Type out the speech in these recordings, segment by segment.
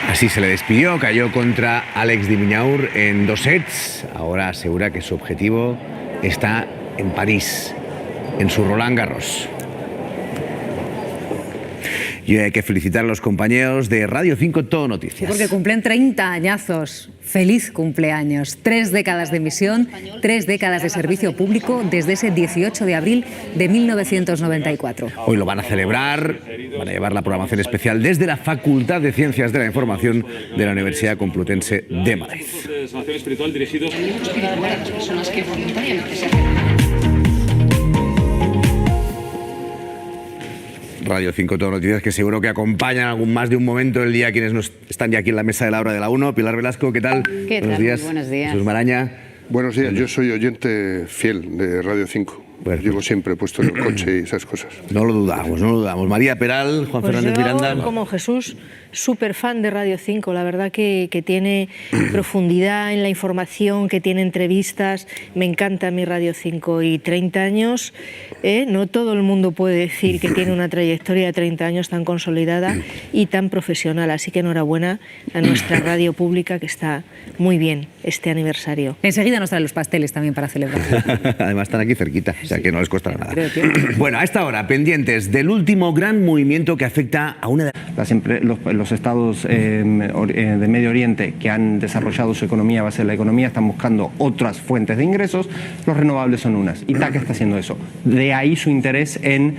Así se le despidió, cayó contra Alex de Minaur en 2 sets. Ahora asegura que su objetivo está en París, en su Roland Garros. Y hay que felicitar a los compañeros de Radio 5 Todo Noticias. Porque cumplen 30 añazos. Feliz cumpleaños. 3 décadas de emisión, 3 décadas de servicio público desde ese 18 de abril de 1994. Hoy lo van a celebrar, van a llevar la programación especial desde la Facultad de Ciencias de la Información de la Universidad Complutense de Madrid. Radio 5 Todo Noticias, que seguro que acompañan algún más de un momento del día a quienes nos están ya aquí en la mesa de la hora de la 1. Pilar Velasco, ¿qué tal? ¿Qué tal? Días. Buenos días. Jesús Maraña. Buenos días, yo soy oyente fiel de Radio 5. Bueno, llevo siempre puesto en el coche y esas cosas. No lo dudamos, no lo dudamos. María Peral, Juan Fernández Miranda. Como Jesús, súper fan de Radio 5. La verdad que tiene profundidad en la información, que tiene entrevistas. Me encanta mi Radio 5. Y 30 años, no todo el mundo puede decir que tiene una trayectoria de 30 años tan consolidada y tan profesional. Así que enhorabuena a nuestra radio pública, que está muy bien este aniversario. Enseguida nos traen los pasteles también para celebrar. Además están aquí cerquita, o sea que no les costará nada. Bueno, a esta hora, pendientes del último gran movimiento que afecta a una de los estados de Medio Oriente que han desarrollado su economía a base de la economía están buscando otras fuentes de ingresos. Los renovables son unas. Y TAQA está haciendo eso. De ahí su interés en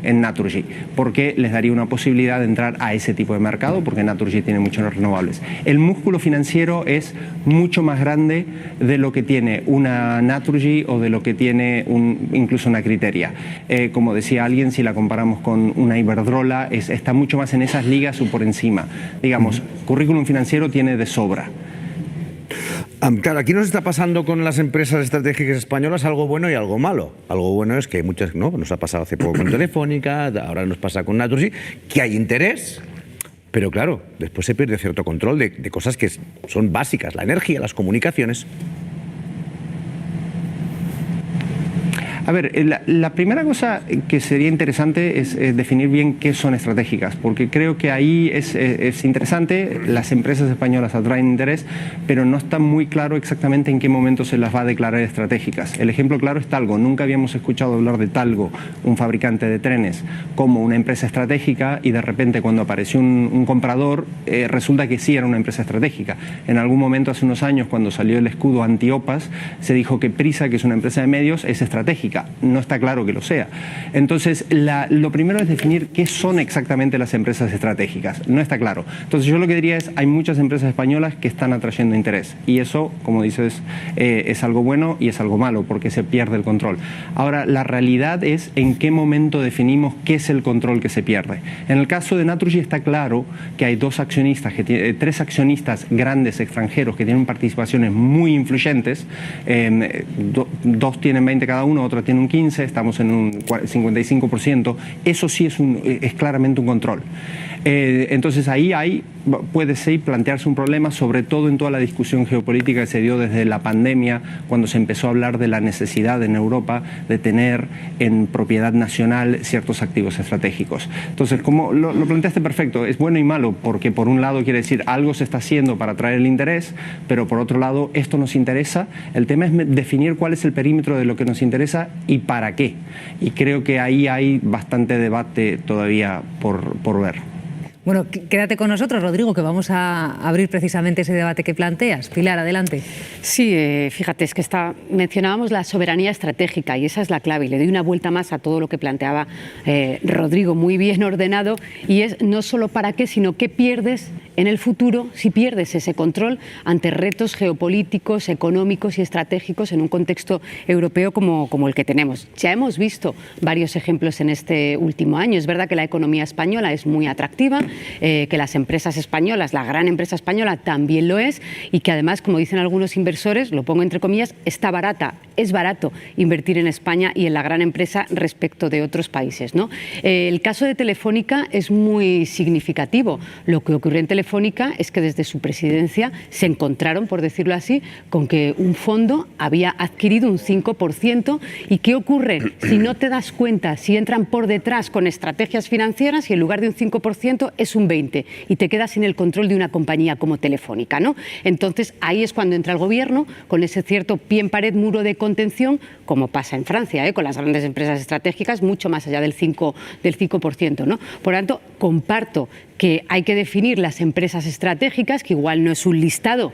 Naturgy, porque les daría una posibilidad de entrar a ese tipo de mercado, porque Naturgy tiene muchos renovables. El músculo financiero es mucho más grande de lo que tiene una Naturgy o de lo que tiene incluso una Criteria. Como decía alguien, si la comparamos con una Iberdrola, está mucho más en esas ligas o por encima. Digamos, currículum financiero tiene de sobra. Claro, aquí nos está pasando con las empresas estratégicas españolas algo bueno y algo malo. Algo bueno es que hay muchas, ¿no? Nos ha pasado hace poco con Telefónica, ahora nos pasa con Naturgy, que hay interés, pero claro, después se pierde cierto control de cosas que son básicas, la energía, las comunicaciones. A ver, la primera cosa que sería interesante es definir bien qué son estratégicas, porque creo que ahí es interesante, las empresas españolas atraen interés, pero no está muy claro exactamente en qué momento se las va a declarar estratégicas. El ejemplo claro es Talgo. Nunca habíamos escuchado hablar de Talgo, un fabricante de trenes, como una empresa estratégica, y de repente cuando apareció un comprador, resulta que sí era una empresa estratégica. En algún momento, hace unos años, cuando salió el escudo anti-OPAS, se dijo que Prisa, que es una empresa de medios, es estratégica. No está claro que lo sea. Entonces, lo primero es definir qué son exactamente las empresas estratégicas. No está claro. Entonces, yo lo que diría es, hay muchas empresas españolas que están atrayendo interés. Y eso, como dices, es algo bueno y es algo malo, porque se pierde el control. Ahora, la realidad es en qué momento definimos qué es el control que se pierde. En el caso de Naturgy está claro que hay tres accionistas grandes extranjeros que tienen participaciones muy influyentes. Dos tienen 20 cada uno, otro tiene un 15, estamos en un 55%. Eso sí es claramente un control. Entonces ahí puede ser plantearse un problema, sobre todo en toda la discusión geopolítica que se dio desde la pandemia, cuando se empezó a hablar de la necesidad en Europa de tener en propiedad nacional ciertos activos estratégicos. Entonces, como lo planteaste perfecto, es bueno y malo, porque por un lado quiere decir algo se está haciendo para atraer el interés, pero por otro lado esto nos interesa. El tema es definir cuál es el perímetro de lo que nos interesa y para qué. Y creo que ahí hay bastante debate todavía por ver. Bueno, quédate con nosotros, Rodrigo, que vamos a abrir precisamente ese debate que planteas. Pilar, adelante. Sí, fíjate, es que mencionábamos la soberanía estratégica y esa es la clave. Y le doy una vuelta más a todo lo que planteaba Rodrigo, muy bien ordenado. Y es no solo para qué, sino qué pierdes en el futuro si pierdes ese control ante retos geopolíticos, económicos y estratégicos en un contexto europeo como el que tenemos. Ya hemos visto varios ejemplos en este último año. Es verdad que la economía española es muy atractiva, que las empresas españolas, la gran empresa española también lo es, y que además, como dicen algunos inversores, lo pongo entre comillas, está barata. Es barato invertir en España y en la gran empresa respecto de otros países, ¿no? El caso de Telefónica es muy significativo. Lo que ocurrió en Telefónica Telefónica es que desde su presidencia se encontraron, por decirlo así, con que un fondo había adquirido un 5%. ¿Y qué ocurre si no te das cuenta, si entran por detrás con estrategias financieras y en lugar de un 5% es un 20% y te quedas sin el control de una compañía como Telefónica, ¿no? Entonces ahí es cuando entra el gobierno con ese cierto pie en pared, muro de contención, como pasa en Francia, con las grandes empresas estratégicas, mucho más allá del 5%, ¿no? Por lo tanto, comparto que hay que definir las empresas estratégicas, que igual no es un listado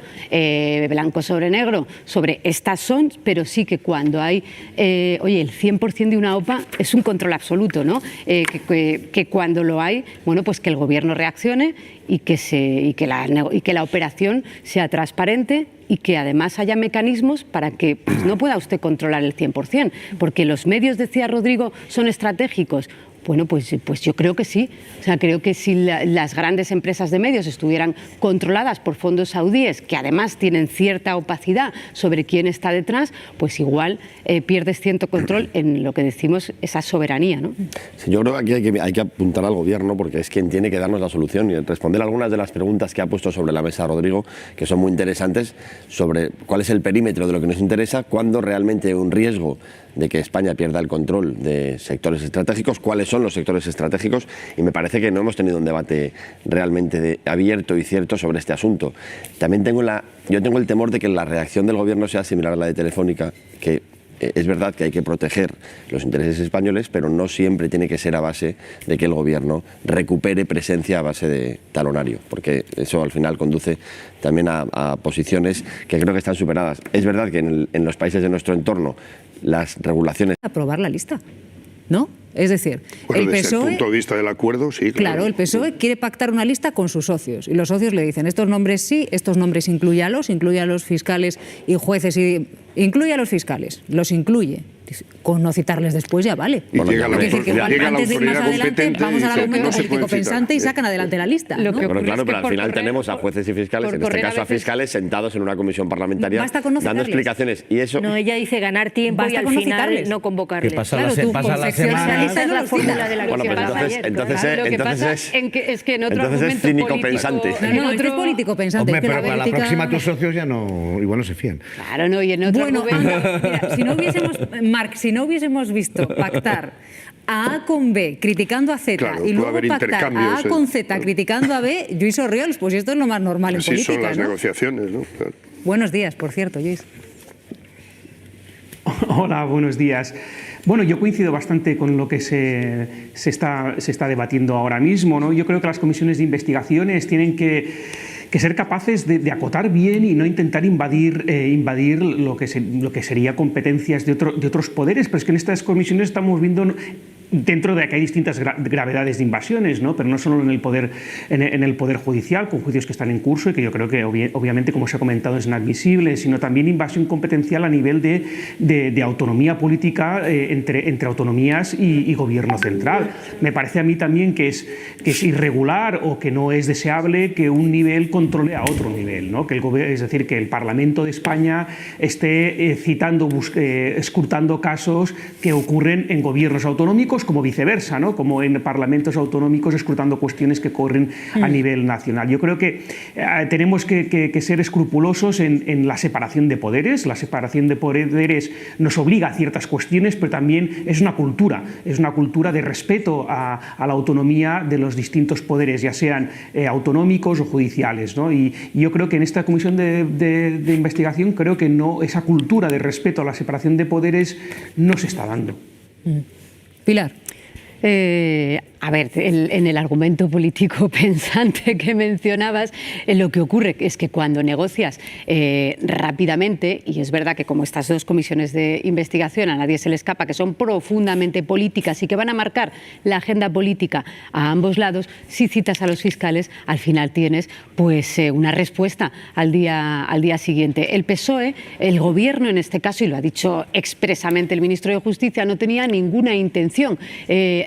blanco sobre negro sobre estas son, pero sí que cuando hay, oye, el 100% de una OPA es un control absoluto, ¿no? Que cuando lo hay, bueno, pues que el gobierno reaccione y que la operación sea transparente y que además haya mecanismos para que pues, no pueda usted controlar el 100%, porque los medios, decía Rodrigo, son estratégicos. Bueno, pues yo creo que sí. O sea, creo que si las grandes empresas de medios estuvieran controladas por fondos saudíes, que además tienen cierta opacidad sobre quién está detrás, pues igual pierdes cierto control en lo que decimos esa soberanía, ¿no? Sí, yo creo que aquí hay que apuntar al gobierno porque es quien tiene que darnos la solución y responder algunas de las preguntas que ha puesto sobre la mesa Rodrigo, que son muy interesantes, sobre cuál es el perímetro de lo que nos interesa, cuándo realmente hay un riesgo de que España pierda el control de sectores estratégicos, cuáles son los sectores estratégicos, y me parece que no hemos tenido un debate realmente abierto y cierto sobre este asunto. También yo tengo el temor de que la reacción del gobierno sea similar a la de Telefónica, que es verdad que hay que proteger los intereses españoles, pero no siempre tiene que ser a base de que el gobierno recupere presencia a base de talonario, porque eso al final conduce también a posiciones que creo que están superadas. Es verdad que en los países de nuestro entorno las regulaciones... Aprobar la lista, ¿no? Es decir, bueno, el desde PSOE... el punto de vista del acuerdo, sí. Claro, el PSOE quiere pactar una lista con sus socios y los socios le dicen estos nombres sí, estos nombres incluye a los fiscales y jueces, incluye a los fiscales, los incluye. Con no citarles después ya vale. Y llega la antes de ir más adelante vamos al argumento político pensante y sacan adelante la lista, ¿no? Pero claro, pero al final tenemos a jueces y fiscales, en este caso a fiscales, sentados en una comisión parlamentaria dando explicaciones. Y eso... No, ella dice ganar tiempo y al final no convocarles. Que pasa la semana... Esa es la fórmula de la bueno, entonces es que en otro entonces es cínico pensante. No, es político pensante. Hombre, pero para la próxima tus socios ya no, igual no se fían. Claro, no, y en otro bueno, mira, si no hubiésemos visto pactar a con B criticando a Z, claro, y luego pactar a con Z criticando a B, Lluís Orriols, pues esto es lo más normal en política, son las ¿no? negociaciones, ¿no? Claro. Buenos días, por cierto, Lluís. Hola, buenos días. Bueno, yo coincido bastante con lo que se está debatiendo ahora mismo, ¿no? Yo creo que las comisiones de investigaciones tienen que ser capaces de acotar bien y no intentar invadir lo que sería competencias de otros poderes, pero es que en estas comisiones estamos viendo dentro de que hay distintas gravedades de invasiones, ¿no? Pero no solo en el poder judicial, con juicios que están en curso y que yo creo que obviamente, como se ha comentado, es inadmisible, sino también invasión competencial a nivel de autonomía política entre autonomías y gobierno central. Me parece a mí también que es irregular o que no es deseable que un nivel controle a otro nivel, ¿no? Es decir, que el Parlamento de España esté escrutando casos que ocurren en gobiernos autonómicos, como viceversa, ¿no? Como en parlamentos autonómicos escrutando cuestiones que corren a nivel nacional. Yo creo que tenemos que ser escrupulosos en la separación de poderes. La separación de poderes nos obliga a ciertas cuestiones, pero también es una cultura de respeto a la autonomía de los distintos poderes, ya sean autonómicos o judiciales, ¿no? Y yo creo que en esta comisión de investigación creo que esa cultura de respeto a la separación de poderes no se está dando. Pilar. A ver, en el argumento político pensante que mencionabas, lo que ocurre es que cuando negocias rápidamente, y es verdad que como estas dos comisiones de investigación a nadie se le escapa, que son profundamente políticas y que van a marcar la agenda política a ambos lados, si citas a los fiscales, al final tienes pues una respuesta al día siguiente. El PSOE, el gobierno en este caso, y lo ha dicho expresamente el ministro de Justicia, no tenía ninguna intención,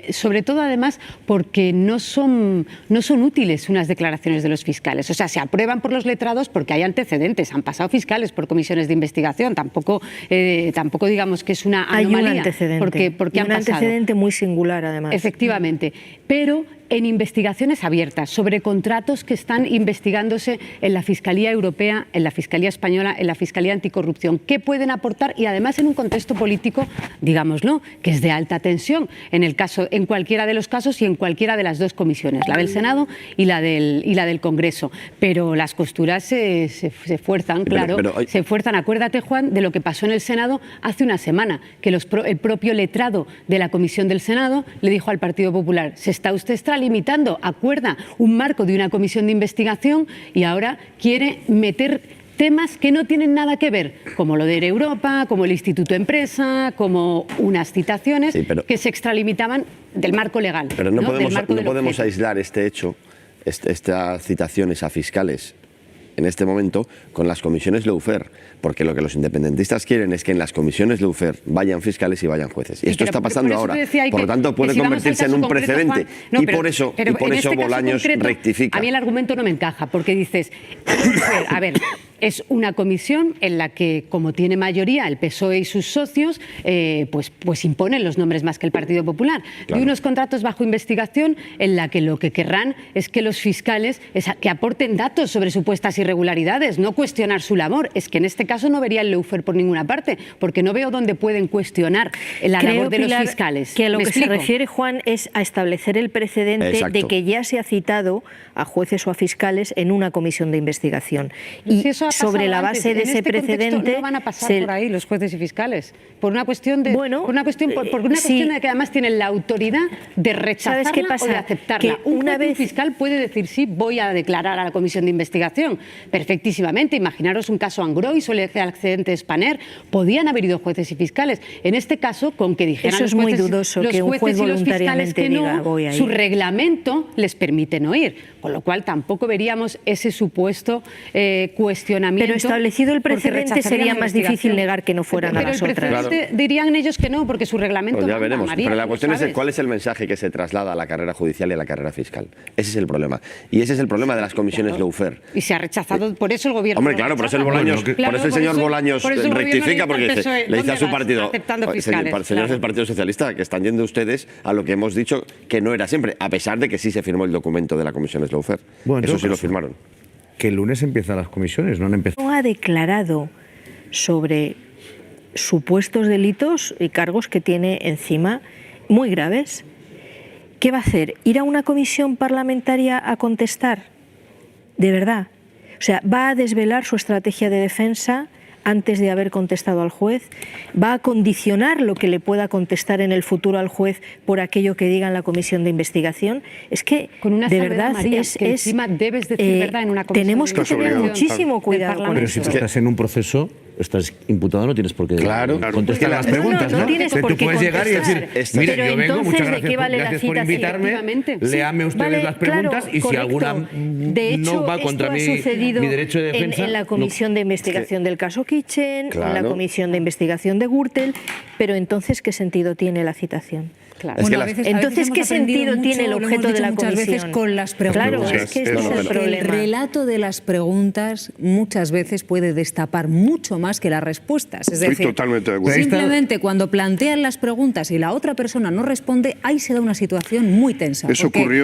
sobre todo además porque no son útiles unas declaraciones de los fiscales. O sea, se aprueban por los letrados porque hay antecedentes, han pasado fiscales por comisiones de investigación, tampoco digamos que es una anomalía. Hay un antecedente, porque han pasado. Antecedente muy singular además. Efectivamente, pero en investigaciones abiertas sobre contratos que están investigándose en la Fiscalía Europea, en la Fiscalía Española, en la Fiscalía Anticorrupción. ¿Qué pueden aportar? Y además en un contexto político, digámoslo, que es de alta tensión en cualquiera de los casos y en cualquiera de las dos comisiones, la del Senado y la del Congreso. Pero las costuras se fuerzan, claro, se fuerzan. Acuérdate, Juan, de lo que pasó en el Senado hace una semana, que el propio letrado de la Comisión del Senado le dijo al Partido Popular: se está usted extralimitando, acuerda un marco de una comisión de investigación y ahora quiere meter temas que no tienen nada que ver, como lo de Europa, como el Instituto Empresa, como unas citaciones que se extralimitaban del marco legal. Pero no podemos aislar este hecho, estas citaciones a fiscales en este momento con las comisiones Lawfare, porque lo que los independentistas quieren es que en las comisiones Lawfare vayan fiscales y vayan jueces. Y esto está pasando ahora. Por lo tanto, puede convertirse en un precedente. Y por eso Bolaños rectifica. A mí el argumento no me encaja, porque dices, a ver, es una comisión en la que, como tiene mayoría el PSOE y sus socios, pues imponen los nombres más que el Partido Popular. Claro. Y unos contratos bajo investigación en la que lo que querrán es que los fiscales que aporten datos sobre supuestas irregularidades, no cuestionar su labor. Es que en este caso no vería el Lawfare por ninguna parte, porque no veo dónde pueden cuestionar la labor de los fiscales. Que a lo que se refiere, Juan, es a establecer el precedente de que ya se ha citado a jueces o a fiscales en una comisión de investigación. Y sobre la base de ese precedente no van a pasar por ahí los jueces y fiscales por una cuestión de cuestión de que además tienen la autoridad de rechazarla o de aceptarla. Una vez un fiscal puede decir sí, voy a declarar a la comisión de investigación perfectísimamente. Imaginaros un caso Angrois o el accidente de Spanair, podían haber ido jueces y fiscales. En este caso, con que dijeran eso es muy dudoso, que un juez voluntariamente diga voy a ir. Su reglamento les permite no ir, con lo cual tampoco veríamos ese supuesto cuestionamiento. Pero establecido el precedente sería más difícil negar que no fueran a las otras. Dirían ellos que no, porque su reglamento pues ya no veremos. María, pero la cuestión es cuál es el mensaje que se traslada a la carrera judicial y a la carrera fiscal. Ese es el problema. Y ese es el problema de las comisiones Lawfare. Y se ha rechazado, por eso el gobierno. Hombre, claro, por eso el señor Bolaños rectifica, porque le dice a su partido, señores del Partido Socialista, que están yendo ustedes a lo que hemos dicho que no era siempre, a pesar de que sí se firmó el documento de la comisión Lawfare. Bueno, eso sí lo firmaron. Que el lunes empiezan las comisiones, no han empezado. No ha declarado sobre supuestos delitos y cargos que tiene encima muy graves. ¿Qué va a hacer? ¿Ir a una comisión parlamentaria a contestar? ¿De verdad? O sea, ¿va a desvelar su estrategia de defensa antes de haber contestado al juez? ¿Va a condicionar lo que le pueda contestar en el futuro al juez por aquello que diga en la comisión de investigación? Es que, con una de verdad, María, que encima debes decir verdad en una comisión. Tenemos que tener muchísimo cuidado con Pero si tú estás en un proceso, estás imputado, no tienes por qué contestar las preguntas, ¿no? tienes por tú qué puedes llegar y decir, mire, yo vengo, muchas gracias por invitarme, léame ustedes las preguntas y si alguna no va contra mi derecho de defensa. En la comisión de investigación del caso Kitchen, en la comisión de investigación de Gürtel, pero entonces, ¿qué sentido tiene la citación? Claro. Es que entonces, ¿qué sentido tiene el objeto de la comisión? Muchas veces con las preguntas. Claro, es que este es el problema. El relato de las preguntas muchas veces puede destapar mucho más que las respuestas. Es decir, totalmente de acuerdo. Simplemente cuando plantean las preguntas y la otra persona no responde, ahí se da una situación muy tensa.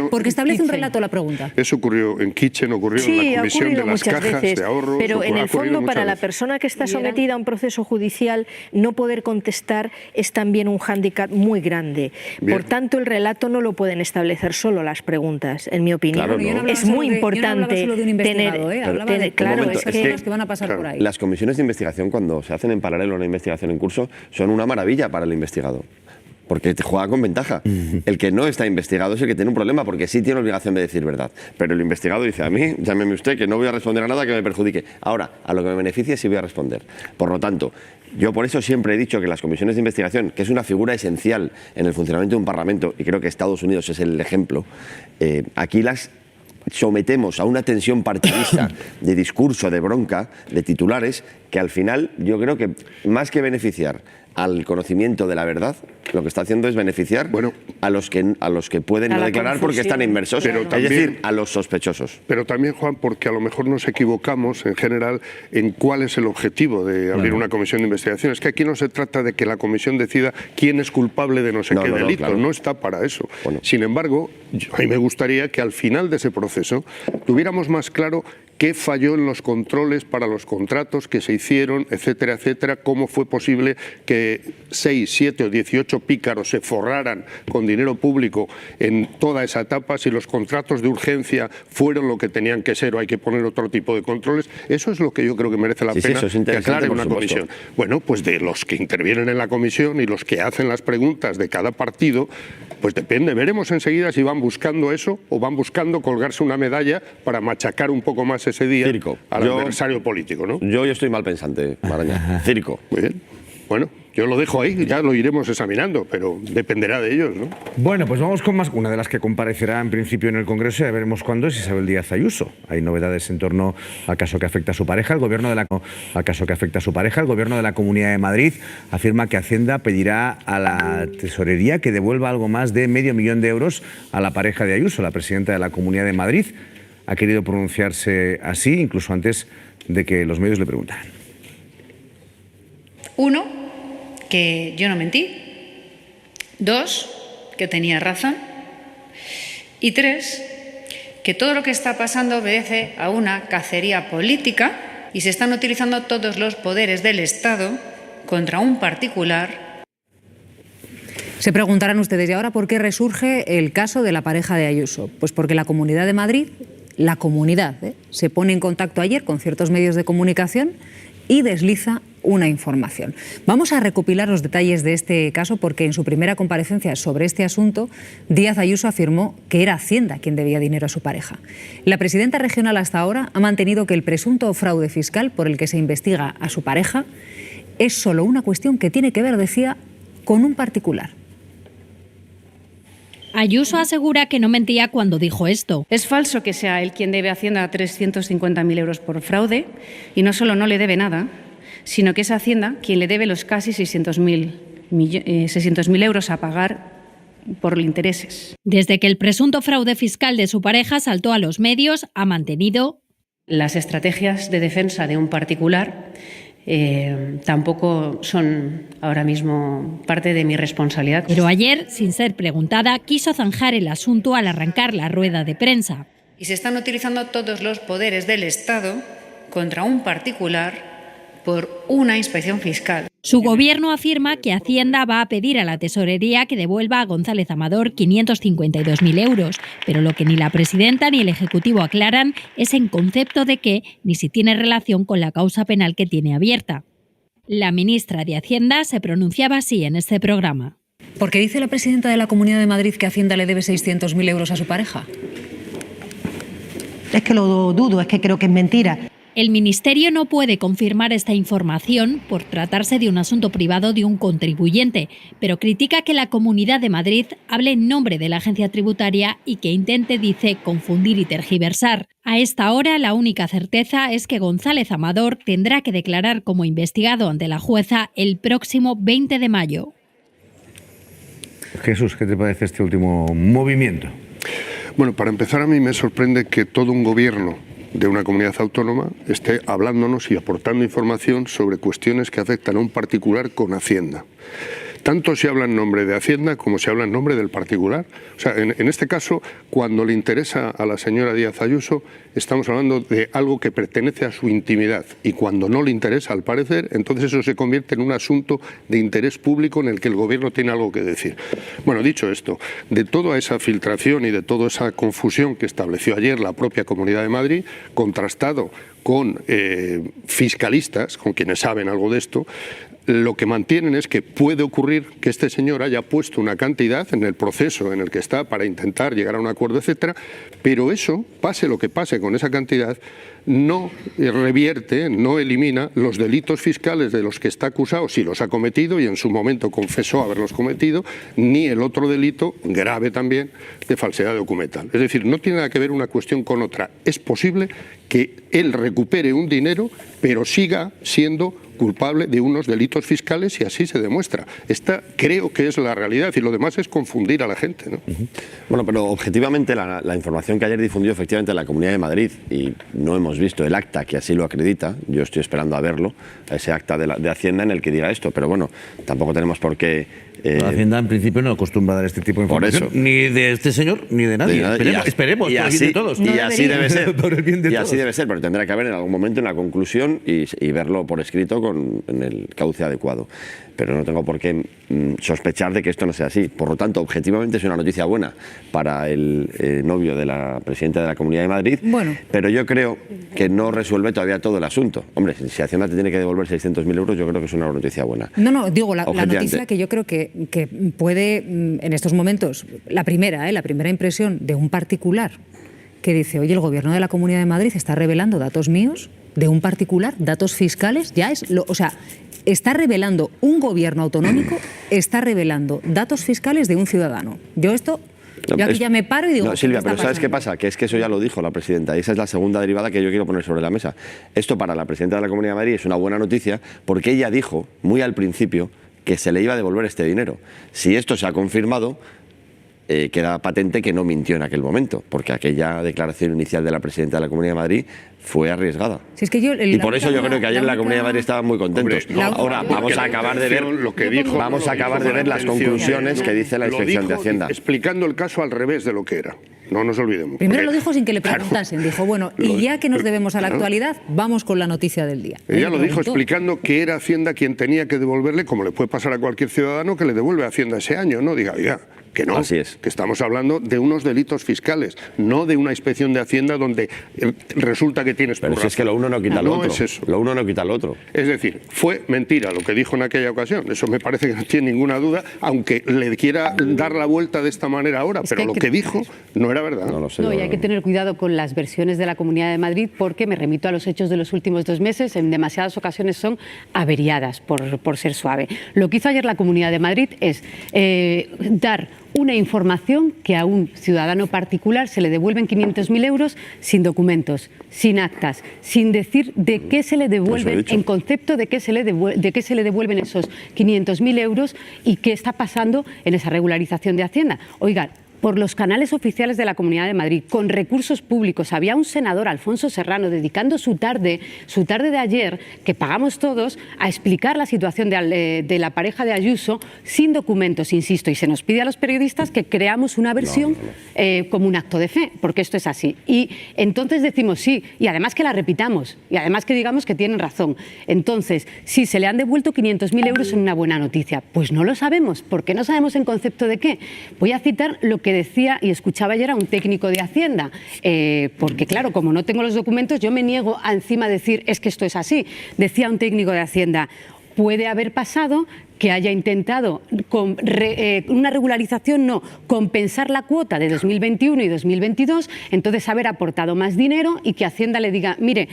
Porque establece un relato la pregunta. Eso ocurrió en Kitchen, ocurrió en la comisión de las cajas de ahorros. Pero en el fondo, para la persona que está sometida a un proceso judicial, no poder contestar es también un hándicap muy grande. Bien. Por tanto, el relato no lo pueden establecer solo las preguntas, en mi opinión. Claro, es muy importante tener claro, es que van a pasar por ahí. Las comisiones de investigación, cuando se hacen en paralelo a una investigación en curso, son una maravilla para el investigado. Porque te juega con ventaja. El que no está investigado es el que tiene un problema, porque sí tiene obligación de decir verdad. Pero el investigado dice, a mí, llámeme usted, que no voy a responder a nada que me perjudique. Ahora, a lo que me beneficie sí voy a responder. Por lo tanto, yo por eso siempre he dicho que las comisiones de investigación, que es una figura esencial en el funcionamiento de un parlamento, y creo que Estados Unidos es el ejemplo, aquí las sometemos a una tensión partidista de discurso, de bronca, de titulares, que al final yo creo que más que beneficiar al conocimiento de la verdad, lo que está haciendo es beneficiar a los que pueden no declarar porque están inmersos, pero también, es decir, a los sospechosos. Pero también, Juan, porque a lo mejor nos equivocamos en general en cuál es el objetivo de abrir una comisión de investigación. Es que aquí no se trata de que la comisión decida quién es culpable de no sé qué delito, no está para eso. Sin embargo, a mí me gustaría que al final de ese proceso tuviéramos más claro qué falló en los controles para los contratos que se hicieron, etcétera, etcétera, cómo fue posible que 6, 7 o 18 pícaros se forraran con dinero público en toda esa etapa, si los contratos de urgencia fueron lo que tenían que ser o hay que poner otro tipo de controles. Eso es lo que yo creo que merece la pena que aclare una comisión. Bueno, pues de los que intervienen en la comisión y los que hacen las preguntas de cada partido, pues depende. Veremos enseguida si van buscando eso o van buscando colgarse una medalla para machacar un poco más ese día al adversario político, ¿no? Yo estoy mal pensante, Maraña. Circo. Muy bien. Bueno, yo lo dejo ahí, ya lo iremos examinando, pero dependerá de ellos, ¿no? Bueno, pues vamos con más. Una de las que comparecerá en principio en el Congreso, ya veremos cuándo, es Isabel Díaz Ayuso. Hay novedades en torno al caso que afecta a su pareja. El gobierno de la Comunidad de Madrid afirma que Hacienda pedirá a la Tesorería que devuelva algo más de $500,000 a la pareja de Ayuso. La presidenta de la Comunidad de Madrid ha querido pronunciarse así, incluso antes de que los medios le preguntaran. 1, que yo no mentí. 2, que tenía razón. Y 3, que todo lo que está pasando obedece a una cacería política y se están utilizando todos los poderes del Estado contra un particular. Se preguntarán ustedes, ¿y ahora por qué resurge el caso de la pareja de Ayuso? Pues porque la Comunidad de Madrid, la comunidad, se pone en contacto ayer con ciertos medios de comunicación y desliza una información. Vamos a recopilar los detalles de este caso porque en su primera comparecencia sobre este asunto, Díaz Ayuso afirmó que era Hacienda quien debía dinero a su pareja. La presidenta regional hasta ahora ha mantenido que el presunto fraude fiscal por el que se investiga a su pareja es solo una cuestión que tiene que ver, decía, con un particular. Ayuso asegura que no mentía cuando dijo esto. Es falso que sea él quien debe a Hacienda 350.000 euros por fraude y no solo no le debe nada, sino que es Hacienda quien le debe los casi 600.000 euros a pagar por intereses. Desde que el presunto fraude fiscal de su pareja saltó a los medios, ha mantenido las estrategias de defensa de un particular. Tampoco son ahora mismo parte de mi responsabilidad. Pero ayer, sin ser preguntada, quiso zanjar el asunto al arrancar la rueda de prensa. Y se están utilizando todos los poderes del Estado contra un particular por una inspección fiscal. Su gobierno afirma que Hacienda va a pedir a la Tesorería que devuelva a González Amador 552.000 euros, pero lo que ni la presidenta ni el Ejecutivo aclaran es en concepto de qué ni si tiene relación con la causa penal que tiene abierta. La ministra de Hacienda se pronunciaba así en este programa. ¿Por qué dice la presidenta de la Comunidad de Madrid que Hacienda le debe 600.000 euros a su pareja? Es que lo dudo, es que creo que es mentira. El Ministerio no puede confirmar esta información por tratarse de un asunto privado de un contribuyente, pero critica que la Comunidad de Madrid hable en nombre de la agencia tributaria y que intente, dice, confundir y tergiversar. A esta hora, la única certeza es que González Amador tendrá que declarar como investigado ante la jueza el próximo 20 de mayo. Jesús, ¿qué te parece este último movimiento? Bueno, para empezar, a mí me sorprende que todo un gobierno de una comunidad autónoma esté hablándonos y aportando información sobre cuestiones que afectan a un particular con Hacienda. Tanto se habla en nombre de Hacienda como se habla en nombre del particular. O sea, en este caso, cuando le interesa a la señora Díaz Ayuso, estamos hablando de algo que pertenece a su intimidad. Y cuando no le interesa, al parecer, entonces eso se convierte en un asunto de interés público en el que el gobierno tiene algo que decir. Bueno, dicho esto, de toda esa filtración y de toda esa confusión que estableció ayer la propia Comunidad de Madrid, contrastado con fiscalistas, con quienes saben algo de esto, lo que mantienen es que puede ocurrir que este señor haya puesto una cantidad en el proceso en el que está para intentar llegar a un acuerdo, etcétera, pero eso, pase lo que pase con esa cantidad, no revierte, no elimina los delitos fiscales de los que está acusado, si los ha cometido y en su momento confesó haberlos cometido, ni el otro delito, grave también, de falsedad documental. Es decir, no tiene nada que ver una cuestión con otra. Es posible que él recupere un dinero, pero siga siendo culpable de unos delitos fiscales y así se demuestra. Esta creo que es la realidad y lo demás es confundir a la gente, ¿no? Bueno, pero objetivamente la información que ayer difundió efectivamente la Comunidad de Madrid, y no hemos visto el acta que así lo acredita, yo estoy esperando a verlo, ese acta de Hacienda en el que diga esto, pero bueno, tampoco tenemos por qué... La Hacienda en principio no acostumbra a dar este tipo de información, por eso, ni de este señor ni de nadie. Esperemos, y por el así, bien de todos. Y así debe ser. Por el bien de y todos. así debe ser, pero tendrá que haber en algún momento una conclusión y verlo por escrito en el cauce adecuado. Pero no tengo por qué sospechar de que esto no sea así. Por lo tanto, objetivamente es una noticia buena para el novio de la presidenta de la Comunidad de Madrid, bueno, pero yo creo que no resuelve todavía todo el asunto. Hombre, si Hacienda te tiene que devolver 600.000 euros, yo creo que es una noticia buena. No, digo, la noticia que yo creo que puede, en estos momentos, la primera impresión de un particular que dice, oye, el gobierno de la Comunidad de Madrid está revelando datos míos de un particular, datos fiscales, ya es, o sea, está revelando un gobierno autonómico, está revelando datos fiscales de un ciudadano. Yo aquí ya me paro y digo... No, Silvia, pero ¿sabes pasando? qué pasa? Que es que eso ya lo dijo la presidenta y esa es la segunda derivada que yo quiero poner sobre la mesa. Esto para la presidenta de la Comunidad de Madrid es una buena noticia porque ella dijo muy al principio que se le iba a devolver este dinero. Si esto se ha confirmado, queda patente que no mintió en aquel momento, porque aquella declaración inicial de la presidenta de la Comunidad de Madrid fue arriesgada. Si es que y por eso yo creo que ayer en la Comunidad de Madrid estaban muy contentos. Hombre, ahora vamos a acabar de ver lo que dijo, vamos a acabar de ver las conclusiones que dice la Inspección de Hacienda. Explicando el caso al revés de lo que era. No nos olvidemos. Primero lo dijo sin que le preguntasen. Dijo, bueno, y ya que nos debemos a la actualidad, vamos con la noticia del día. Ella lo dijo explicando que era Hacienda quien tenía que devolverle, como le puede pasar a cualquier ciudadano que le devuelve a Hacienda ese año, ¿no? Diga, oiga, que no, así es. Que estamos hablando de unos delitos fiscales, no de una inspección de Hacienda donde resulta que tienes... Pero si es que lo uno no quita lo otro. No es eso. Lo uno no quita lo otro. Es decir, fue mentira lo que dijo en aquella ocasión. Eso me parece que no tiene ninguna duda, aunque le quiera dar la vuelta de esta manera ahora, pero lo que dijo no era verdad. No lo sé. No, y hay que tener cuidado con las versiones de la Comunidad de Madrid porque me remito a los hechos de los últimos 2 meses, en demasiadas ocasiones son averiadas, por ser suave. Lo que hizo ayer la Comunidad de Madrid es dar una información que a un ciudadano particular se le devuelven 500.000 euros sin documentos, sin actas, sin decir de qué se le devuelven, en concepto de qué se le devuelven esos 500.000 euros y qué está pasando en esa regularización de Hacienda. Oigan, por los canales oficiales de la Comunidad de Madrid, con recursos públicos. Había un senador, Alfonso Serrano, dedicando su tarde de ayer, que pagamos todos, a explicar la situación de la pareja de Ayuso sin documentos, insisto, y se nos pide a los periodistas que creamos una versión como un acto de fe, porque esto es así. Y entonces decimos sí, y además que la repitamos, y además que digamos que tienen razón. Entonces, si se le han devuelto 500.000 euros en una buena noticia, pues no lo sabemos. ¿Por qué no sabemos en concepto de qué? Voy a citar lo que decía y escuchaba ayer a un técnico de Hacienda, porque claro, como no tengo los documentos, yo me niego a encima decir es que esto es así. Decía un técnico de Hacienda, puede haber pasado que haya intentado una regularización, no, compensar la cuota de 2021 y 2022, entonces haber aportado más dinero y que Hacienda le diga, mire,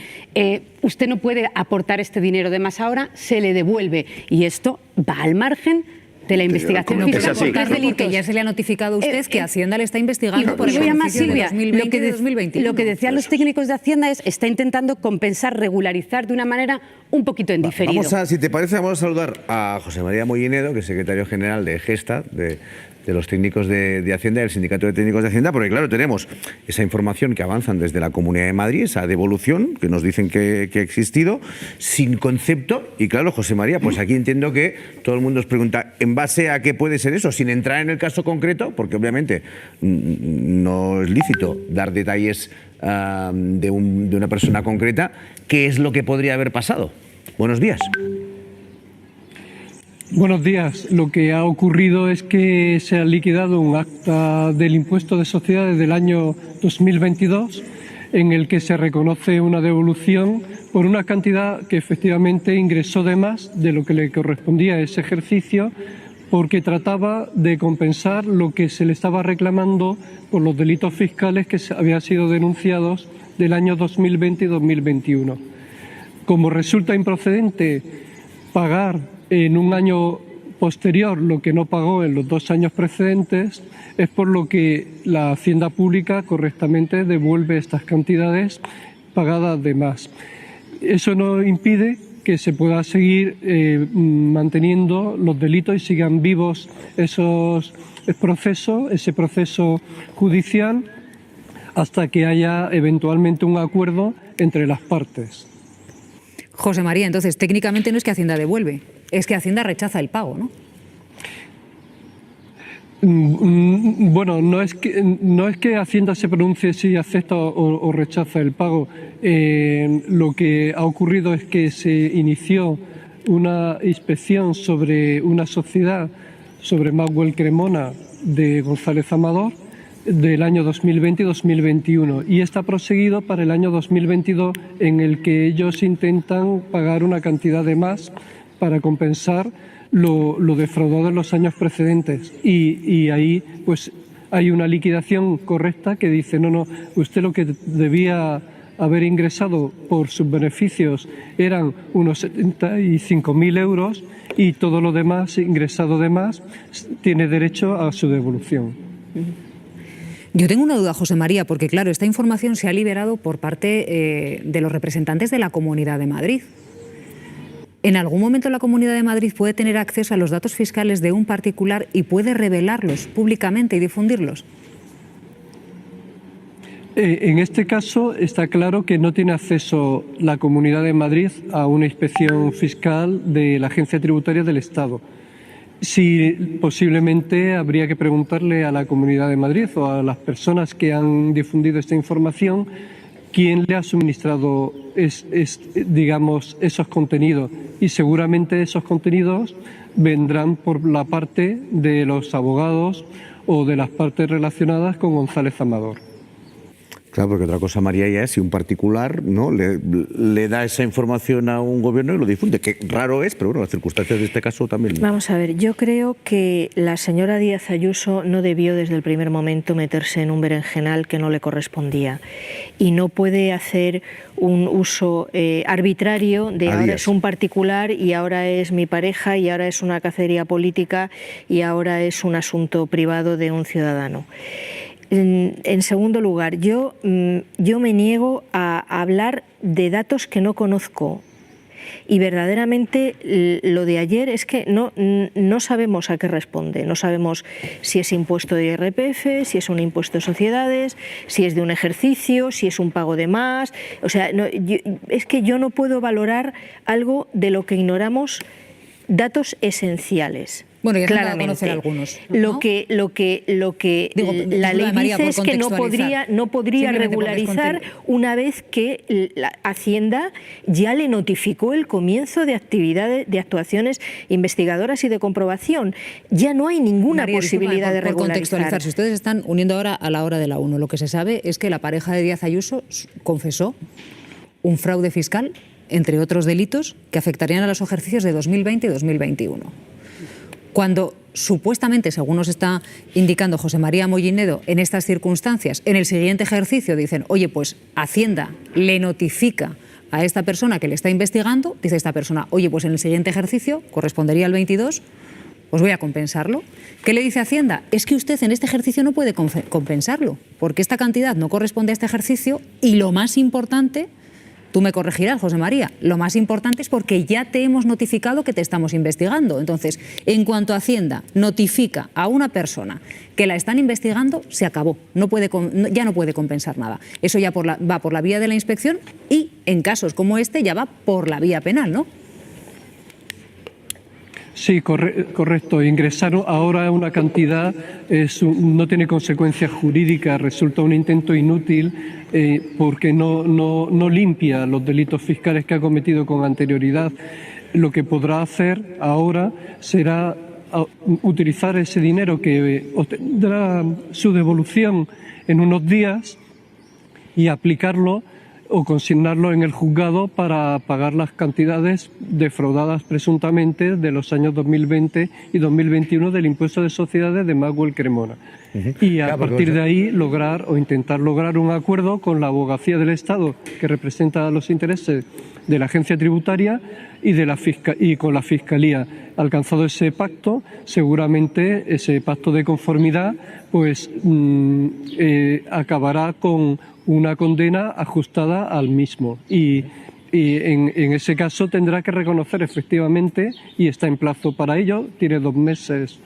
usted no puede aportar este dinero de más ahora, se le devuelve. Y esto va al margen de la investigación fiscal por tres delitos. Porque ya se le ha notificado a usted que Hacienda le está investigando por el ejercicio de 2020 y 2021. Lo que decían los técnicos de Hacienda es está intentando compensar, regularizar de una manera un poquito en diferido. Si te parece, vamos a saludar a José María Mollinedo, que es secretario general de Gesta, de los técnicos de Hacienda, del Sindicato de Técnicos de Hacienda, porque claro, tenemos esa información que avanzan desde la Comunidad de Madrid, esa devolución que nos dicen que ha existido, sin concepto, y claro, José María, pues aquí entiendo que todo el mundo os pregunta, ¿en base a qué puede ser eso? Sin entrar en el caso concreto, porque obviamente no es lícito dar detalles de una persona concreta, ¿qué es lo que podría haber pasado? Buenos días. Buenos días. Lo que ha ocurrido es que se ha liquidado un acta del impuesto de sociedades del año 2022 en el que se reconoce una devolución por una cantidad que efectivamente ingresó de más de lo que le correspondía a ese ejercicio porque trataba de compensar lo que se le estaba reclamando por los delitos fiscales que habían sido denunciados del año 2020 y 2021. Como resulta improcedente pagar en un año posterior lo que no pagó en los 2 años precedentes, es por lo que la Hacienda Pública correctamente devuelve estas cantidades pagadas de más. Eso no impide que se pueda seguir manteniendo los delitos y sigan vivos ese proceso judicial, hasta que haya eventualmente un acuerdo entre las partes. José María, entonces técnicamente no es que Hacienda devuelve, es que Hacienda rechaza el pago, ¿no? Bueno, no es que Hacienda se pronuncie si acepta o rechaza el pago. Lo que ha ocurrido es que se inició una inspección sobre una sociedad, sobre Maxwell Cremona de González Amador, del año 2020 y 2021, y está proseguido para el año 2022, en el que ellos intentan pagar una cantidad de más para compensar lo defraudado en los años precedentes, y ahí pues hay una liquidación correcta que dice no, usted lo que debía haber ingresado por sus beneficios eran unos 75.000 euros y todo lo demás, ingresado de más, tiene derecho a su devolución. Yo tengo una duda, José María, porque claro, esta información se ha liberado por parte de los representantes de la Comunidad de Madrid. ¿En algún momento la Comunidad de Madrid puede tener acceso a los datos fiscales de un particular y puede revelarlos públicamente y difundirlos? En este caso está claro que no tiene acceso la Comunidad de Madrid a una inspección fiscal de la Agencia Tributaria del Estado. Sí, posiblemente habría que preguntarle a la Comunidad de Madrid o a las personas que han difundido esta información quién le ha suministrado digamos, esos contenidos, y seguramente esos contenidos vendrán por la parte de los abogados o de las partes relacionadas con González Amador. Claro, porque otra cosa, María, ya es si un particular, ¿no?, le da esa información a un gobierno y lo difunde, que raro es, pero bueno, las circunstancias de este caso también. Vamos a ver, yo creo que la señora Díaz Ayuso no debió desde el primer momento meterse en un berenjenal que no le correspondía, y no puede hacer un uso arbitrario de ahora es un particular y ahora es mi pareja y ahora es una cacería política y ahora es un asunto privado de un ciudadano. En segundo lugar, yo me niego a hablar de datos que no conozco, y verdaderamente lo de ayer es que no sabemos a qué responde, no sabemos si es impuesto de IRPF, si es un impuesto de sociedades, si es de un ejercicio, si es un pago de más. O sea, es que yo no puedo valorar algo de lo que ignoramos datos esenciales. Bueno, ya claramente. Conocer algunos, ¿no? Lo que la ley María, dice es que no podría regularizar una vez que la Hacienda ya le notificó el comienzo de actividades, de actuaciones investigadoras y de comprobación. Ya no hay ninguna posibilidad de regularizar. Por contextualizar, si ustedes están uniendo ahora a la hora de la 1, lo que se sabe es que la pareja de Díaz Ayuso confesó un fraude fiscal, entre otros delitos, que afectarían a los ejercicios de 2020 y 2021. Cuando supuestamente, según nos está indicando José María Mollinedo, en estas circunstancias, en el siguiente ejercicio dicen, oye, pues Hacienda le notifica a esta persona que le está investigando, dice esta persona, oye, pues en el siguiente ejercicio, correspondería al 22, os voy a compensarlo. ¿Qué le dice Hacienda? Es que usted en este ejercicio no puede compensarlo, porque esta cantidad no corresponde a este ejercicio, y lo más importante, tú me corregirás, José María, lo más importante es porque ya te hemos notificado que te estamos investigando. Entonces, en cuanto Hacienda notifica a una persona que la están investigando, se acabó. Ya no puede compensar nada. Eso ya va por la vía de la inspección, y en casos como este ya va por la vía penal, ¿no? Sí, correcto. Ingresar ahora una cantidad no tiene consecuencias jurídicas, resulta un intento inútil porque no limpia los delitos fiscales que ha cometido con anterioridad. Lo que podrá hacer ahora será utilizar ese dinero que obtendrá su devolución en unos días y aplicarlo o consignarlo en el juzgado para pagar las cantidades defraudadas presuntamente de los años 2020 y 2021 del impuesto de sociedades de Maxwell Cremona. Y a partir de ahí lograr o intentar lograr un acuerdo con la abogacía del Estado, que representa los intereses de la agencia tributaria y con la Fiscalía. Alcanzado ese pacto, seguramente ese pacto de conformidad pues acabará con una condena ajustada al mismo. Y en ese caso tendrá que reconocer efectivamente, y está en plazo para ello, tiene 2 meses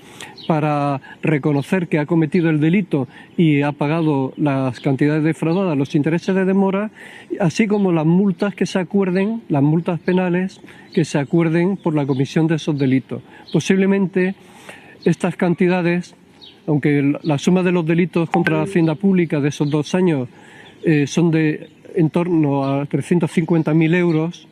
para reconocer que ha cometido el delito y ha pagado las cantidades defraudadas, los intereses de demora, así como las multas que se acuerden, las multas penales que se acuerden por la comisión de esos delitos. Posiblemente estas cantidades, aunque la suma de los delitos contra la hacienda pública de esos 2 años son de en torno a 350.000 euros,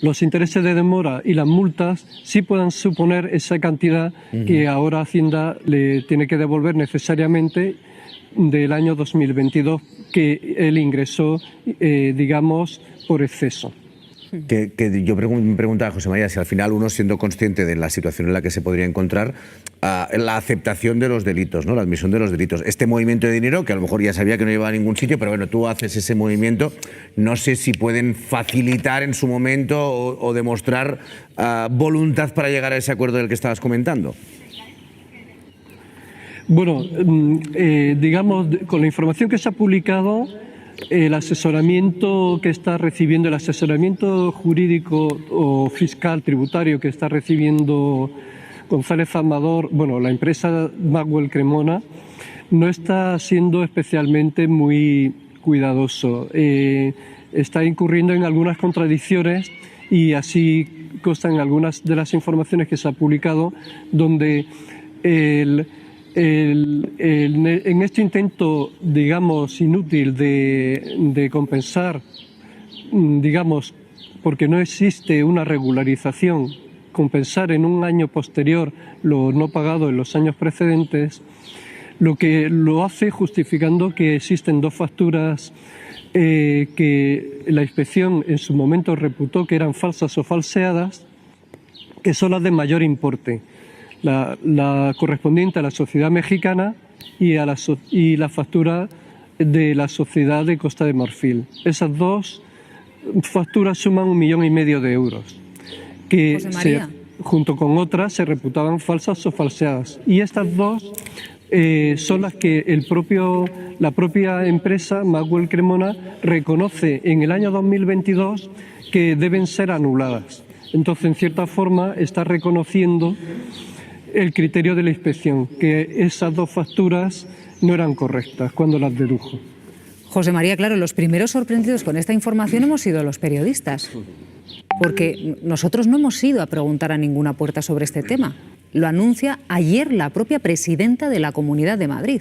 los intereses de demora y las multas sí puedan suponer esa cantidad que ahora Hacienda le tiene que devolver necesariamente del año 2022 que él ingresó, digamos, por exceso. Que yo me preguntaba, José María, si al final uno, siendo consciente de la situación en la que se podría encontrar, la aceptación de los delitos, ¿no? La admisión de los delitos. Este movimiento de dinero, que a lo mejor ya sabía que no iba a ningún sitio, pero bueno, tú haces ese movimiento, no sé si pueden facilitar en su momento o demostrar voluntad para llegar a ese acuerdo del que estabas comentando. Bueno, digamos, con la información que se ha publicado, el asesoramiento que está recibiendo, el asesoramiento jurídico o fiscal tributario que está recibiendo González Amador, bueno, la empresa Magwell Cremona, no está siendo especialmente muy cuidadoso. Está incurriendo en algunas contradicciones y así constan algunas de las informaciones que se ha publicado, donde en este intento, digamos, inútil de compensar, digamos, porque no existe una regularización, compensar en un año posterior lo no pagado en los años precedentes, lo que lo hace justificando que existen 2 facturas que la inspección en su momento reputó que eran falsas o falseadas, que son las de mayor importe. La correspondiente a la sociedad mexicana y la factura de la sociedad de Costa de Marfil. Esas 2 facturas suman 1,5 millones de euros, que junto con otras se reputaban falsas o falseadas. Y estas 2 son las que la propia empresa Magwell Cremona reconoce en el año 2022 que deben ser anuladas. Entonces, en cierta forma, está reconociendo el criterio de la inspección, que esas 2 facturas no eran correctas cuando las dedujo. José María, claro, los primeros sorprendidos con esta información hemos sido los periodistas, porque nosotros no hemos ido a preguntar a ninguna puerta sobre este tema. Lo anuncia ayer la propia presidenta de la Comunidad de Madrid.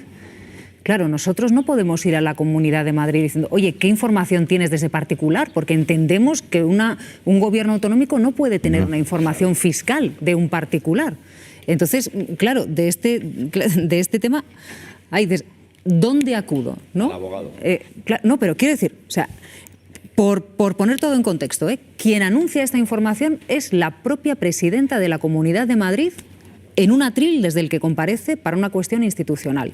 Claro, nosotros no podemos ir a la Comunidad de Madrid diciendo, oye, ¿qué información tienes de ese particular? Porque entendemos que un gobierno autonómico no puede tener una información fiscal de un particular. Entonces, claro, de este tema, ¿dónde acudo? ¿No? Al abogado. No, pero quiero decir, o sea, por poner todo en contexto, quien anuncia esta información es la propia presidenta de la Comunidad de Madrid en un atril desde el que comparece para una cuestión institucional.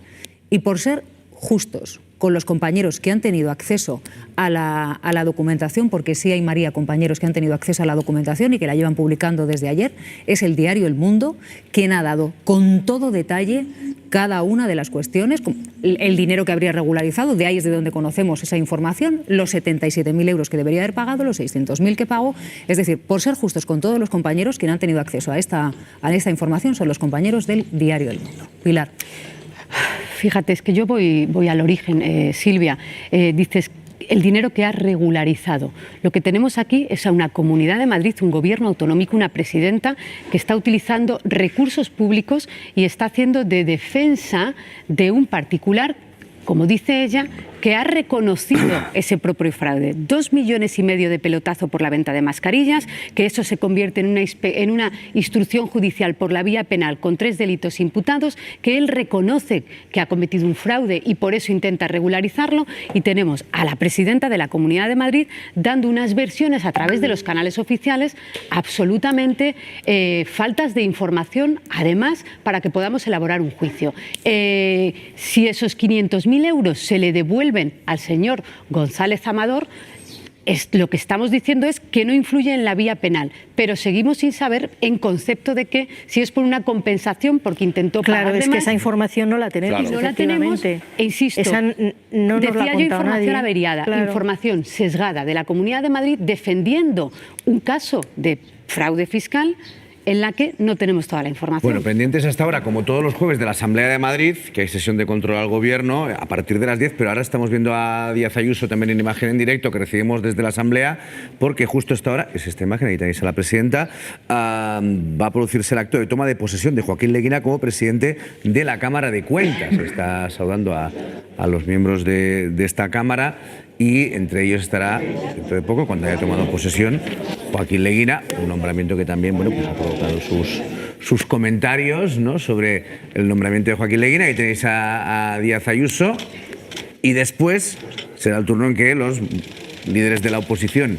Y por ser justos con los compañeros que han tenido acceso a la documentación, porque sí hay, María, compañeros que han tenido acceso a la documentación y que la llevan publicando desde ayer, es el diario El Mundo quien ha dado con todo detalle cada una de las cuestiones, el dinero que habría regularizado, de ahí es de donde conocemos esa información, los 77.000 euros que debería haber pagado, los 600.000 que pagó. Es decir, por ser justos con todos los compañeros, quien han tenido acceso a esta información son los compañeros del diario El Mundo. Pilar. Fíjate, es que yo voy al origen, Silvia. Dices, el dinero que ha regularizado. Lo que tenemos aquí es a una Comunidad de Madrid, un gobierno autonómico, una presidenta que está utilizando recursos públicos y está haciendo de defensa de un particular, como dice ella, que ha reconocido ese propio fraude. 2,5 millones de pelotazo por la venta de mascarillas, que eso se convierte en una instrucción judicial por la vía penal con 3 delitos imputados, que él reconoce que ha cometido un fraude y por eso intenta regularizarlo, y tenemos a la presidenta de la Comunidad de Madrid dando unas versiones a través de los canales oficiales absolutamente faltas de información, además, para que podamos elaborar un juicio. Si esos 500.000 euros se le devuelven al señor González Amador, lo que estamos diciendo es que no influye en la vía penal, pero seguimos sin saber en concepto de que si es por una compensación porque intentó pagar de más. Claro, es que esa información no la tenemos. Claro. No la tenemos, e insisto, esa no nos decía la ha yo información nadie. averiada, Claro. información sesgada de la Comunidad de Madrid defendiendo un caso de fraude fiscal en la que no tenemos toda la información. Bueno, pendientes hasta ahora, como todos los jueves de la Asamblea de Madrid, que hay sesión de control al Gobierno a partir de las 10, pero ahora estamos viendo a Díaz Ayuso también en imagen en directo, que recibimos desde la Asamblea, porque justo hasta ahora, es esta imagen, ahí tenéis a la presidenta, va a producirse el acto de toma de posesión de Joaquín Leguina como presidente de la Cámara de Cuentas. Está saludando a los miembros de esta Cámara, y entre ellos estará, dentro de poco, cuando haya tomado posesión, Joaquín Leguina, un nombramiento que también, bueno, pues ha provocado sus comentarios, ¿no?, sobre el nombramiento de Joaquín Leguina. Ahí tenéis a Díaz Ayuso, y después será el turno en que los líderes de la oposición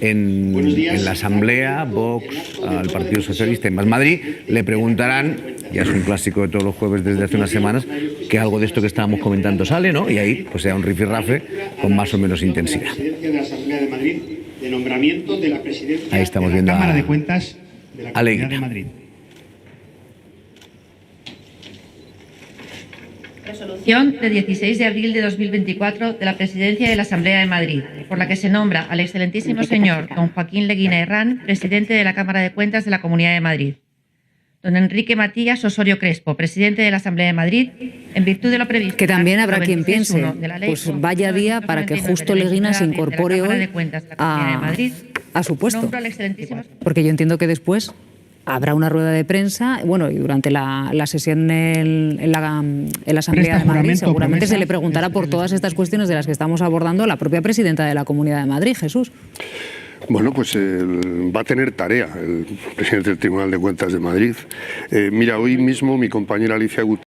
en la Asamblea, Vox, al Partido Socialista y Más Madrid, le preguntarán, ya es un clásico de todos los jueves desde hace unas semanas, que algo de esto que estábamos comentando sale, ¿no? Y ahí pues sea un rifirrafe con más o menos intensidad. Ahí estamos viendo Cámara de Cuentas de la Comunidad de Madrid. Resolución de 16 de abril de 2024 de la Presidencia de la Asamblea de Madrid, por la que se nombra al excelentísimo señor don Joaquín Leguina Herrán, presidente de la Cámara de Cuentas de la Comunidad de Madrid. Don Enrique Matías Osorio Crespo, presidente de la Asamblea de Madrid, en virtud de lo previsto. Que también habrá quien piense, de la ley pues vaya día para que justo Leguina se incorpore hoy a su puesto. Nombro al excelentísimo. Porque yo entiendo que después habrá una rueda de prensa, bueno, y durante la sesión en la Asamblea de Madrid seguramente se le preguntará por todas estas cuestiones de las que estamos abordando a la propia presidenta de la Comunidad de Madrid, Jesús. Bueno, pues va a tener tarea el presidente del Tribunal de Cuentas de Madrid. Mira, hoy mismo mi compañera Alicia Gutiérrez